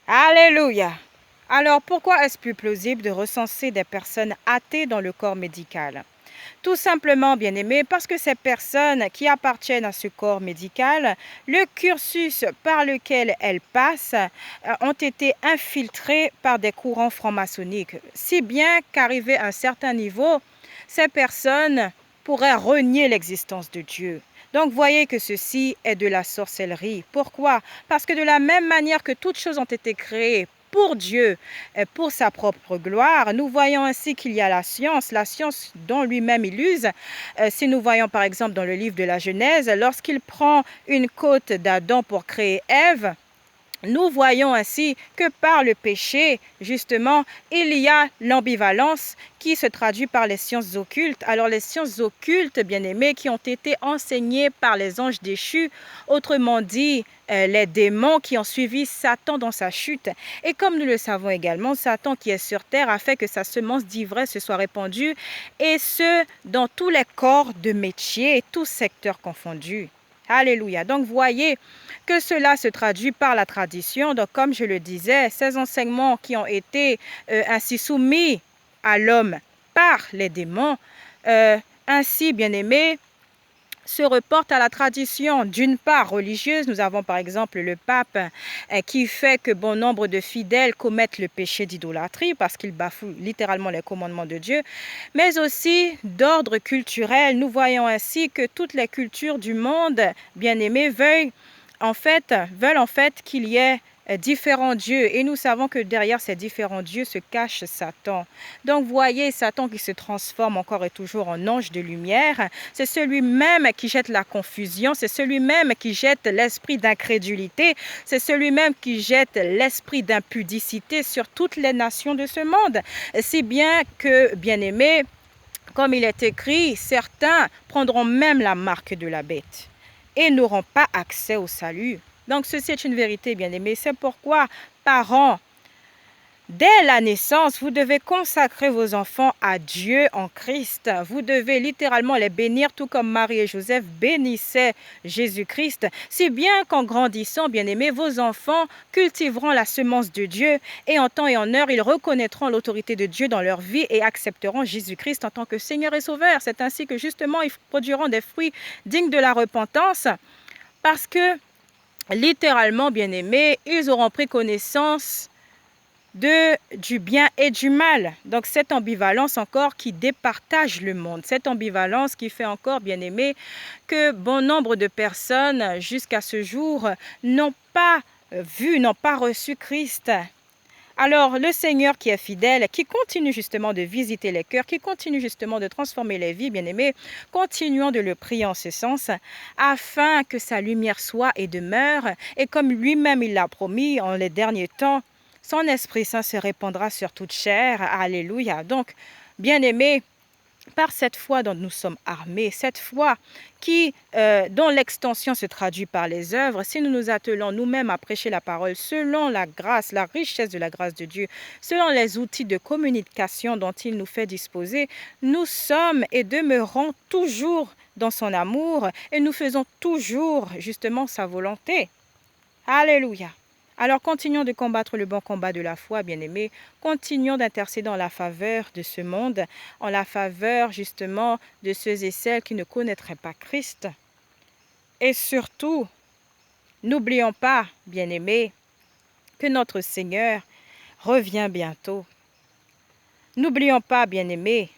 Alléluia. Alors pourquoi est-ce plus plausible de recenser des personnes athées dans le corps médical? Tout simplement, bien aimé, parce que ces personnes qui appartiennent à ce corps médical, le cursus par lequel elles passent ont été infiltrés par des courants francs-maçonniques, si bien qu'arrivé à un certain niveau, ces personnes pourraient renier l'existence de Dieu. Donc voyez que ceci est de la sorcellerie. Pourquoi? Parce que de la même manière que toutes choses ont été créées pour Dieu, pour sa propre gloire. Nous voyons ainsi qu'il y a la science dont lui-même il use. Si nous voyons par exemple dans le livre de la Genèse, lorsqu'il prend une côte d'Adam pour créer Ève, nous voyons ainsi que par le péché, justement, il y a l'ambivalence qui se traduit par les sciences occultes. Alors les sciences occultes, bien aimés, qui ont été enseignées par les anges déchus, autrement dit, les démons qui ont suivi Satan dans sa chute. Et comme nous le savons également, Satan qui est sur terre a fait que sa semence d'ivresse se soit répandue, et ce, dans tous les corps de métier et tous secteurs confondus. Alléluia. Donc voyez que cela se traduit par la tradition. Donc comme je le disais, ces enseignements qui ont été ainsi soumis à l'homme par les démons, ainsi bien aimés, se reportent à la tradition d'une part religieuse. Nous avons par exemple le pape qui fait que bon nombre de fidèles commettent le péché d'idolâtrie parce qu'ils bafouent littéralement les commandements de Dieu, mais aussi d'ordre culturel. Nous voyons ainsi que toutes les cultures du monde, bien aimés, veulent en fait qu'il y ait différents dieux, et nous savons que derrière ces différents dieux se cache Satan. Donc voyez Satan qui se transforme encore et toujours en ange de lumière. C'est celui-même qui jette la confusion, c'est celui-même qui jette l'esprit d'incrédulité, c'est celui-même qui jette l'esprit d'impudicité sur toutes les nations de ce monde. Si bien que, bien-aimés, comme il est écrit, certains prendront même la marque de la bête et n'auront pas accès au salut. Donc ceci est une vérité, bien-aimés. C'est pourquoi, parents, dès la naissance, vous devez consacrer vos enfants à Dieu en Christ. Vous devez littéralement les bénir, tout comme Marie et Joseph bénissaient Jésus-Christ. Si bien qu'en grandissant, bien-aimés, vos enfants cultiveront la semence de Dieu, et en temps et en heure, ils reconnaîtront l'autorité de Dieu dans leur vie et accepteront Jésus-Christ en tant que Seigneur et Sauveur. C'est ainsi que justement, ils produiront des fruits dignes de la repentance, parce que littéralement, bien-aimés, ils auront pris connaissance du bien et du mal. Donc cette ambivalence encore qui départage le monde, cette ambivalence qui fait encore, bien aimé, que bon nombre de personnes jusqu'à ce jour n'ont pas vu, n'ont pas reçu Christ. Alors le Seigneur qui est fidèle, qui continue justement de visiter les cœurs, qui continue justement de transformer les vies, bien aimés, continuons de le prier en ce sens, afin que sa lumière soit et demeure, et comme lui-même il l'a promis en les derniers temps, son Esprit Saint se répandra sur toute chair. Alléluia. Donc, bien-aimés, par cette foi dont nous sommes armés, cette foi dont l'extension se traduit par les œuvres, si nous nous attelons nous-mêmes à prêcher la parole selon la grâce, la richesse de la grâce de Dieu, selon les outils de communication dont il nous fait disposer, nous sommes et demeurons toujours dans son amour, et nous faisons toujours justement sa volonté. Alléluia. Alors continuons de combattre le bon combat de la foi, bien-aimés. Continuons d'intercéder en la faveur de ce monde, en la faveur justement de ceux et celles qui ne connaîtraient pas Christ. Et surtout, n'oublions pas, bien-aimés, que notre Seigneur revient bientôt. N'oublions pas, bien-aimés,